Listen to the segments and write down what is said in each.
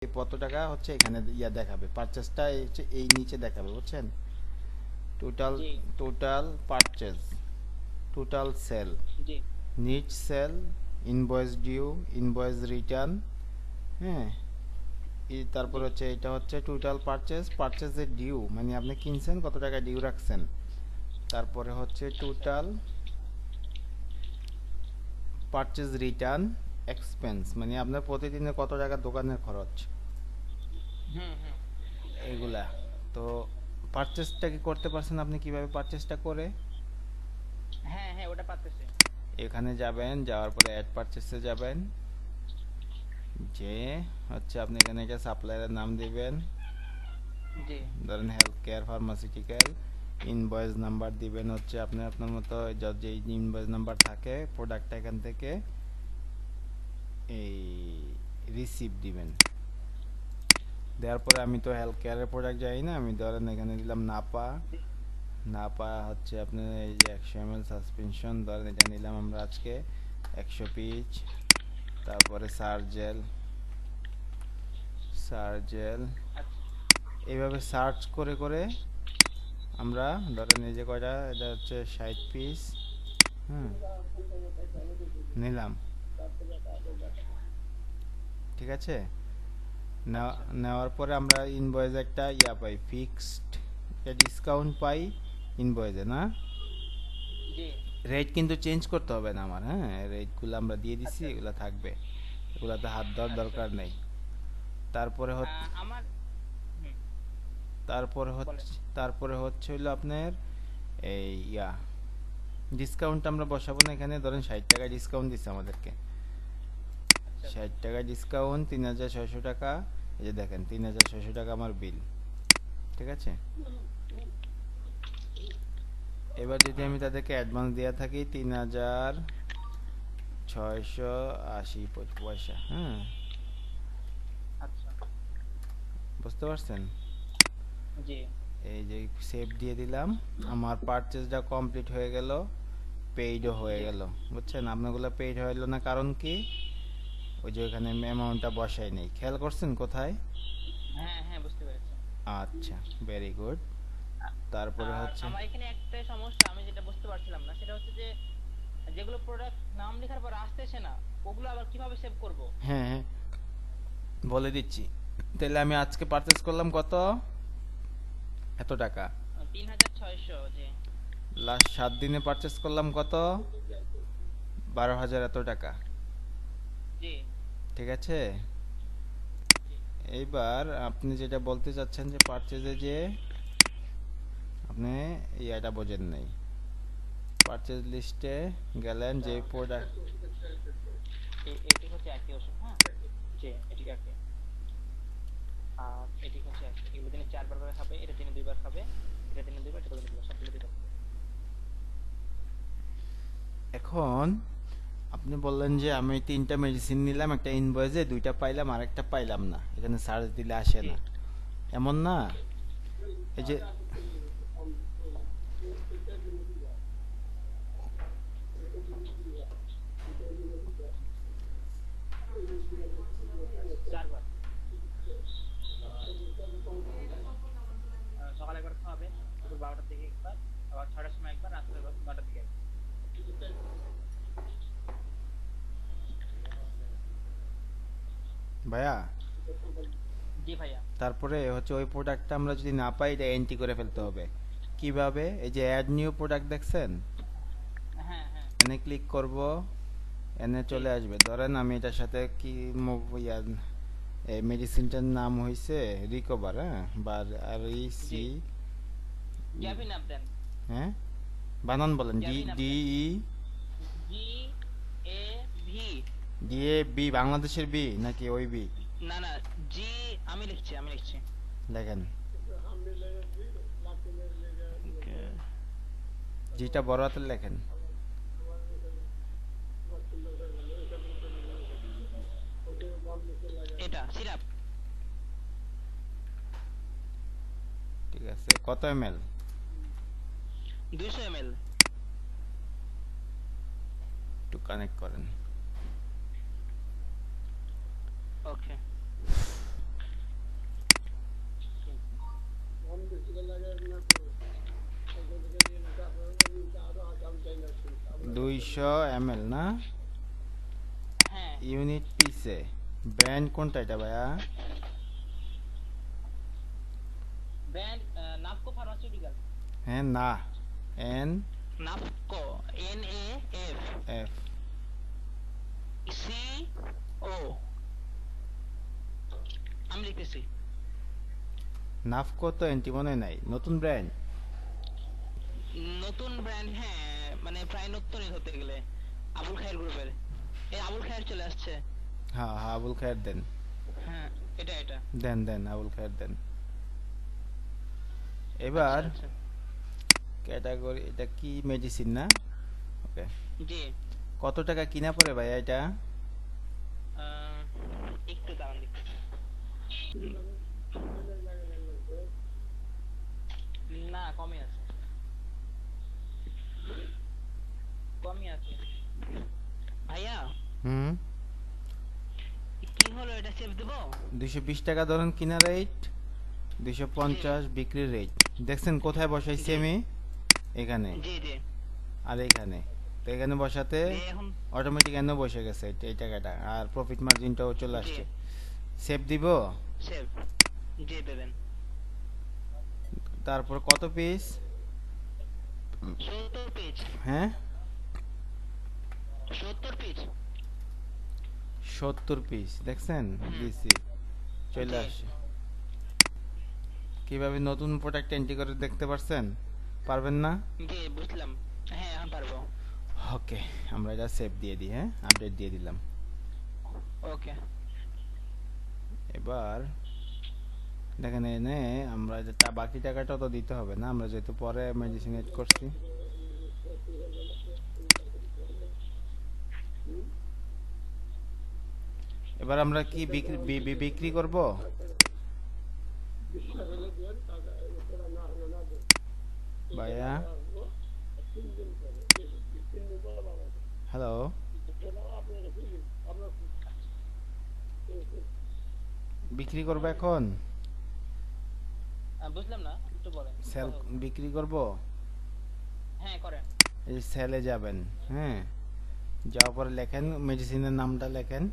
কত টাকা হচ্ছে এখানে দেখাবে, পারচেজটা হচ্ছে এই নিচে দেখাবে, বুঝছেন? টোটাল জি টোটাল পারচেজ, টোটাল সেল, জি net sale, invoice due, invoice return, হ্যাঁ। তারপর জি হচ্ছে এটা হচ্ছে টোটাল পারচেজ, পারচেজের ডিউ মানে আপনি কিনছেন কত টাকা ডিউ রাখছেন। তারপরে হচ্ছে আচ্ছা টোটাল পারচেজ রিটার্ন এক্সপেন্স, মানে আপনার প্রতিদিনে কত টাকা দোকানের খরচ, হুম হুম এগুলা। তো পারচেজটা কি করতে পারছেন আপনি, কিভাবে পারচেজটা করে? হ্যাঁ হ্যাঁ ওটা পারতেছে এখানে যাবেন, যাওয়ার পরে অ্যাড পারচেসে যাবেন, যে হচ্ছে আপনি এখানে একটা সাপ্লায়ারের নাম দিবেন, জি ধরেন health care pharmaceutical. Invoice number দিবেন হচ্ছে আপনি আপনার মতো, যে ইনভয়েস নাম্বার থাকে প্রোডাক্টটা এখান থেকে এই রিসিভ দিবেন। দেওয়ার পরে আমি তো হেলথ কেয়ারের প্রোডাক্ট জানি না, আমি ধরেন এখানে দিলাম নাপা। জি নাপা হচ্ছে আপনার এই যে 100 ml সাসপেনশন, ধরেন এটা নিলাম আমরা আজকে 100 পিস। তারপরে সার্জেল, সার্জেল, আচ্ছা এইভাবে সার্চ করে করে আমরা ধরেন এই যে কয়টা, এটা হচ্ছে 60 পিস, হুম, নিলাম, ঠিক আছে। আচ্ছা নেওয়ার পরে আমরা ইনভয়েস একটা পাই, ফিক্সড ডিসকাউন্ট পাই ইনভয়েসে, না? জি রেট কিন্তু চেঞ্জ করতে হবে না আমার, হ্যাঁ, রেটগুলো আমরা দিয়ে দিছি, আচ্ছা এগুলো থাকবে, এগুলাতে হাত দেওয়ার আচ্ছা দরকার নেই। তারপরে হচ্ছে আমার হুম তারপরে বলেন হচ্ছে তারপরে হচ্ছে হইলো আপনার এই ডিসকাউন্ট আমরা বসাবো না, এখানে ধরেন 60 টাকা ডিসকাউন্ট দিচ্ছে আমাদেরকে, আচ্ছা আচ্ছা 60 টাকা ডিসকাউন্ট, 3600 টাকা। এই যে দেখেন 3600 টাকা আমার বিল, ঠিক আছে। এবার যদি আমি তাদেরকে অ্যাডভান্স দেওয়া থাকি 3680 পয়সা, হ্যাঁ, আচ্ছা বুঝতে পারছেন? জি এই যে সেভ দিয়ে দিলাম, আমার পারচেজটা কমপ্লিট হয়ে গেল, পেইডও হয়ে জি গেল, বুঝছেন? আপনাগুলো পেইড হইলো না, কারণ কি? ওই যে ওখানে অ্যামাউন্টটা বসাই নেই, খেয়াল করছেন কোথায়? হ্যাঁ হ্যাঁ বুঝতে পেরেছি আচ্ছা, ভেরি গুড। তারপরে আর হচ্ছে আমার এখানে একটাই সমস্যা আমি যেটা বুঝতে পারছিলাম না সেটা হচ্ছে যে যেগুলো প্রোডাক্ট নাম লেখার পর আসতেছে না ওগুলো আবার কিভাবে সেভ করব হ্যাঁ হ্যাঁ, বলে দিচ্ছি। তাহলে আমি আজকে পারচেজ করলাম কত, এত টাকা। 3600 জি লাস্ট 7 দিনে পারচেজ করলাম কত, 12,000 এত টাকা, জি ঠিক আছে। জি এইবার আপনি যেটা বলতে চাচ্ছেন যে পারচেজে যে আপনি এটা বোঝেন নাই, পারচেজ লিস্টে গেলেন যে প্রোডাক্ট, এটি হচ্ছে একই ওষুধ হ্যাঁ জি এটি একই আর এটি হচ্ছে একই এগুলো দিনে 4 বার করে খাবে এটা দিনে 2 বার খাবে এটা দিনে 2 বার এটা দিনে 2 বার সবগুলো 2 বার এখন আপনি বললেন যে আমি 3টা মেডিসিন নিলাম, একটা ইনভয়েসে 2টা পাইলাম আর একটা পাইলাম না, এখানে চার্জ দিলে আসে জি না, এমন না। এই যে 4 বার সকালে একবার খাওয়াবে দুপুর 12টার দিকে একবার আবার 6টার সময় একবার রাত্রে 9টার দিকে একবার ভাইয়া, জি ভাইয়া তারপরে হচ্ছে ওই প্রোডাক্টটা আমরা যদি না পাই এটা এন্ট্রি করে ফেলতে হবে। কিভাবে? এই যে অ্যাড নিউ প্রোডাক্ট দেখছেন, হ্যাঁ হ্যাঁ এনে ক্লিক করব, এনে জি চলে আসবে। ধরেন আমি এটার সাথে কি এই মেডিসিনটার নাম হইছে রিকভার, হ্যাঁ, বা আর ই জি সি, গ্যাভি নাপ দেন হ্যাঁ, বানান বলেন, ডি গ্যাভি নাপ ডি দেন E G A V D A B, বাংলাদেশের বি নাকি ওই বি? না না জি আমি লিখছি লেখেন, জিটা বড় হাতের লেখেন। এটা সিরাপ ঠিক আছে, কত এমএল? 200 ml একটু কানেক্ট করেন। ওকে 200 ml না হ্যাঁ ইউনিট পিসে ব্র্যান্ড কোনটা এটা ভাইয়া ব্র্যান্ড নাফকো ফার্মাসিউটিক্যাল হ্যাঁ না এন নাফকো NAF এফ CO আমি লিখেছি নাফকো তো অ্যান্টিমনে নাই নতুন ব্র্যান্ড নতুন ব্র্যান্ড হ্যাঁ মানে প্রায় নতুনই হতে গেলে আবুল খায়ের গ্রুপের এই আবুল খায়ের চলে আসছে হ্যাঁ হ্যাঁ আবুল খায়ের দেন হ্যাঁ এটা দেন দেন আবুল খায়ের দেন এবার আচ্ছা, ক্যাটাগরি এটা কি মেডিসিন না ওকে জি কত টাকা কিনা পড়ে ভাইয়া এটা একটু দাঁড়ান দেখতেছি। না কমই আছে ভাইয়া হুম কি হলো এটা সেভ দেবো 220 টাকা ধরুন কিনা রেট 250 বিক্রি রেট দেখছেন কোথায় বসাইছি আমি এখানে জি জি আর এখানে তো এখানে বসাতে এখন অটোমেটিক এনে বসে গেছে এই টাকাটা আর প্রফিট মার্জিনটাও চলে আসছে সেভ দিব সেভ জি দেবেন তারপর কত পিস 70 পেজ হ্যাঁ 70 পেজ 70 পিস দেখছেন দিছি চলে জি। আসছে কিভাবে নতুন প্রোডাক্ট এন্ট্রি করে দেখতে পারছেন পারবেন না জি বুঝলাম হ্যাঁ এখন পারবো ওকে আমরা এটা সেভ দিয়ে দিই হ্যাঁ আপডেট দিয়ে দিলাম ওকে এবার দেখেন এনে আমরা যেটা বাকি টাকাটা তো দিতে হবে না আমরা যেহেতু পরে মেডিসিন এড করছি এবার আমরা কি বিক্রি করব ভাইয়া হ্যালো বিক্রি করব এখন বুঝলাম না একটু বলেন সেল বিক্রি করব হ্যাঁ করেন এই সেলে যাবেন হ্যাঁ যাওয়ার পরে লেখেন মেডিসিনের নামটা লেখেন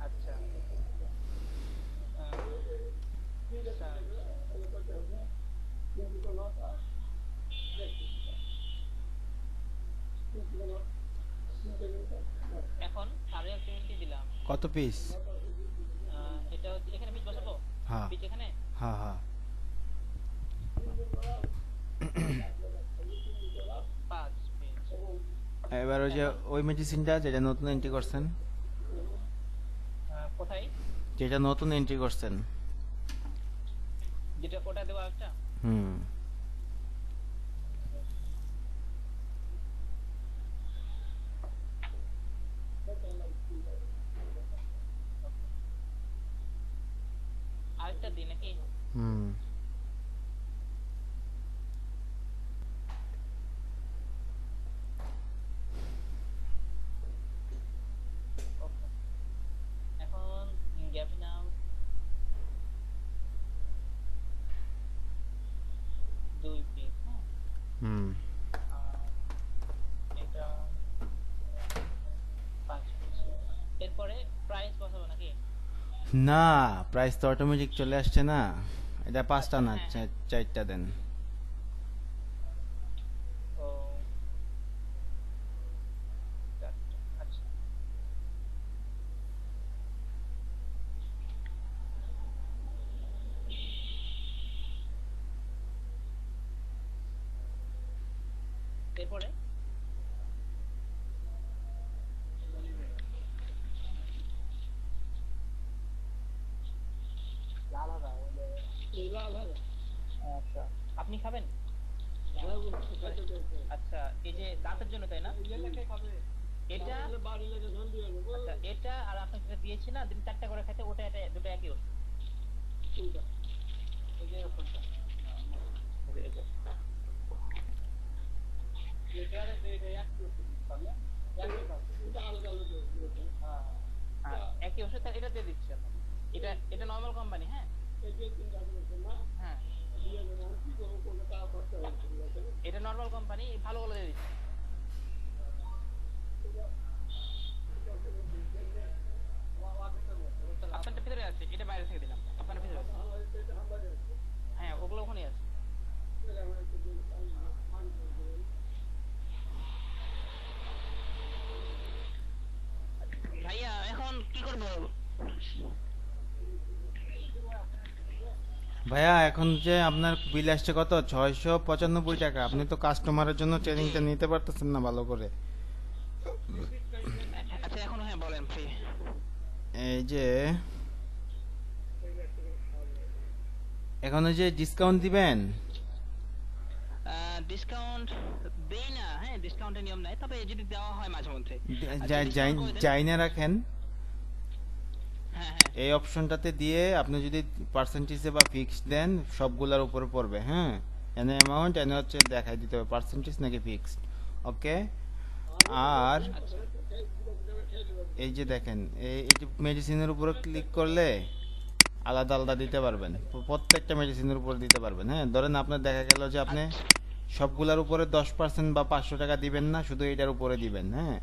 আচ্ছা এখন সাড়ে 8 দিলাম কত পিস এটা হচ্ছে এখানে পিচ বসাবো হ্যাঁ পিচ এখানে হ্যাঁ হ্যাঁ 5 পিচ এবার ওই যে ওই মেডিসিনটা যেটা নতুন এন্ট্রি করছেন কোথায় যেটা নতুন এন্ট্রি করছেন যেটা ওটা দেওয়া একটা হুম আরেকটা দিন নাকি হুম ওকে এখন গ্যাপি নাও 2 পিস হ্যাঁ হুম আর এটা 5 পিস এরপরে প্রাইস বসাবো নাকি না প্রাইস তো অটোমেটিক চলে আসছে না এটা 5টা না হ্যাঁ। 4টা দেন ও আচ্ছা এরপরে আচ্ছা আপনি খাবেন আচ্ছা এই যে দাঁতের জন্য তাই না এটা আচ্ছা এটা আর আপনাকে যেটা দিয়েছি না দিন 4টা করে খেতে ওটা এটা দুটো একই ওষুধ এই যে ওষুধটা এই যে। হ্যাঁ, একই ওষুধ তাহলে এটা দিয়ে দিচ্ছি আপনাকে এটা এটা নরমাল কোম্পানি হ্যাঁ হ্যাঁ এটা নরমাল কোম্পানি ভালো বলে দিয়ে দিচ্ছি অপশনটা ভিতরে আছে, এটা বাইরে থেকে দিলাম, অপশনটা ভিতরে আছে। হ্যাঁ ওগুলো ওখানেই আছে। ভাইয়া এখন কি করব? ভাইয়া এখন যে আপনার বিল আসছে কত, 695 টাকা। আপনি তো কাস্টমারের জন্য ট্রেনিংটা নিতে পারতেছেন না ভালো করে। আচ্ছা এখন হ্যাঁ বলেন ফ্রি। এই যে এখন ওই যে ডিসকাউন্ট দিবেন, ডিসকাউন্ট দেই না, হ্যাঁ ডিসকাউন্টের নিয়ম নাই, তবে যদি দেওয়া হয় মাঝে মধ্যে। আচ্ছা, যাই discount করে দেন। যাই না রাখেন, হ্যাঁ হ্যাঁ এই অপশনটাতে দিয়ে আপনি যদি পার্সেন্টেজে বা ফিক্স দেন সবগুলোর উপরে পড়বে। হ্যাঁ, এনে অ্যামাউন্ট এনে হচ্ছে দেখাই দিতে হবে পার্সেন্টেজ নাকি ফিক্সড। ওকে। আর আচ্ছা এই যে দেখেন, এই যে মেডিসিনের উপরে ক্লিক করলে আলাদা আলাদা দিতে পারবেন, প্রত্যেকটা মেডিসিনের উপরে দিতে পারবেন। হ্যাঁ, ধরেন আপনার দেখা গেল যে আপনি সবগুলোর উপরে 10% বা 500 টাকা দিবেন না, শুধু এটার উপরে দিবেন। হ্যাঁ,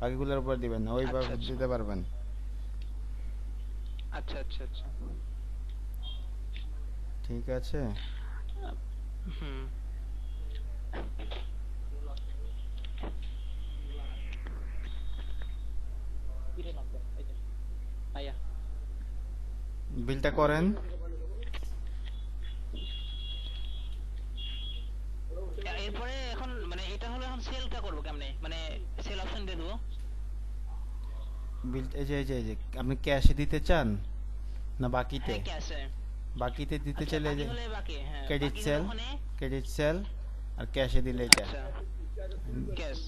বাকিগুলোর উপরে দিবেন না, ওইভাবে আচ্ছা, আচ্ছা। দিতে পারবেন। আচ্ছা আচ্ছা আচ্ছা ঠিক আছে। হুম ভাইয়া বিলটা করেন। এরপরে এখন মানে এটা হলো এখন সেলটা করবো কেমনে, মানে সেল অপশন দিয়ে দেবো? বিল এই যে আপনি ক্যাশে দিতে চান না বাকিতে? হ্যাঁ ক্যাশে। বাকিতে দিতে আচ্ছা চাইলে এই বাকি যে হলে বাকি, হ্যাঁ ক্রেডিট বাকি হলে সেল, ওখানে। ক্রেডিট সেল, আর ক্যাশে দিলে এটা। আচ্ছা ক্যাশ।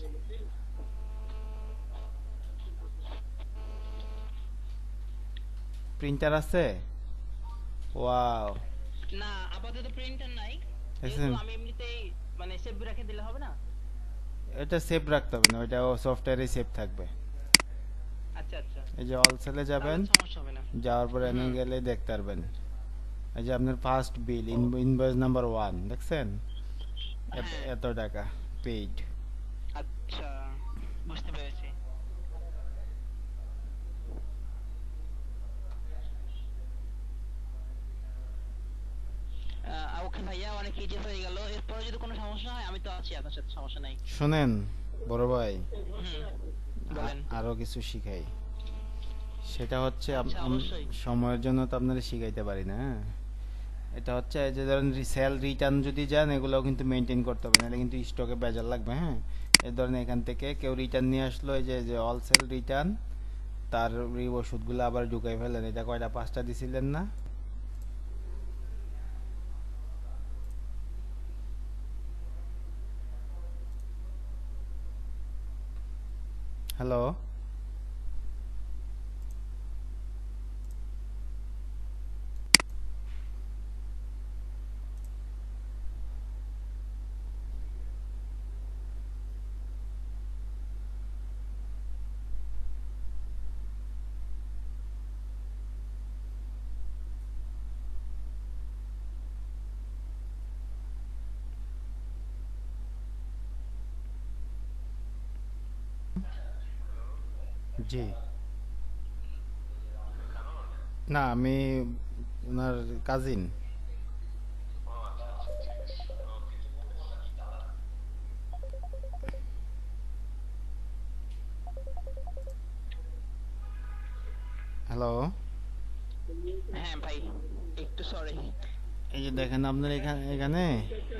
প্রিন্টার আছে? ওয়াও, না আপাতত প্রিন্টার নাই, দেখছেন? যেহেতু আমি এমনিতেই মানে সেভ রেখে দিলে হবে না? এটা সেভ রাখতে হবে না, ওইটা সফটওয়্যারে সেভ থাকবে। আচ্ছা আচ্ছা এই যে অল সেলে যাবেন, তাহলে সমস্যা হবে না। যাওয়ার পরে এনে হুম। গেলে দেখতে পারবেন এই যে আপনার ফার্স্ট বিল, ইনভয়েস নাম্বার 1, দেখছেন? হ্যাঁ এত টাকা পেইড। আচ্ছা বুঝতে পেরেছি। ওকে ভাইয়া অনেক ইজি হয়ে গেল, এরপরে যদি কোনো সমস্যা হয় আমি তো আছি আপনার সাথে, সমস্যা নাই। শুনেন বড় ভাই, হুম বলেন। আরো কিছু শিখাই। সেটা হচ্ছে আচ্ছা, অবশ্যই। সময়ের জন্য তো আপনারা শিখাইতে পারি না। হ্যাঁ, এটা হচ্ছে এই যে ধরেন সেল রিটার্ন যদি যান, এগুলোও কিন্তু মেনটেন করতে হবে, নাহলে কিন্তু স্টকে বেজার লাগবে। হ্যাঁ, এই ধরেন এখান থেকে কেউ রিটার্ন নিয়ে আসলো, এই যে অল সেল রিটার্ন, তার এই ওষুধগুলো আবার ঢুকাই ফেলেন। এটা কয়টা, 5টা দিছিলেন না? হ্যালো, জি না, আমি ওনার কাজিন। হ্যালো, হ্যাঁ ভাই একটু সরি। এই যে দেখেন আপনার এখানে এখানে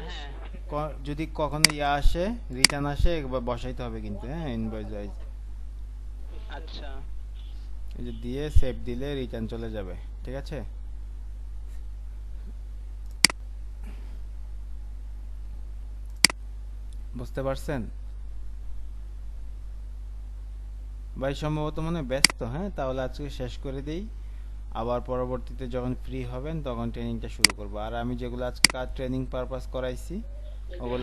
হ্যাঁ যদি কখনো ইয়া আসে, রিটার্ন আসে, একবার বসাইতে হবে কিন্তু। হ্যাঁ, ইনভয়েস ওয়াইজ আচ্ছা এই যে দিয়ে সেভ দিলে রিটার্ন চলে যাবে। ঠিক আছে? বুঝতে পারছেন ভাই? সম্ভবত মনে হয় ব্যস্ত। হ্যাঁ, তাহলে আজকে শেষ করে দেই, আবার পরবর্তীতে যখন ফ্রি হবেন তখন ট্রেনিংটা শুরু করব। আর আমি যেগুলো আজকে ট্রেনিং পারপাস করাইছি ওগুলো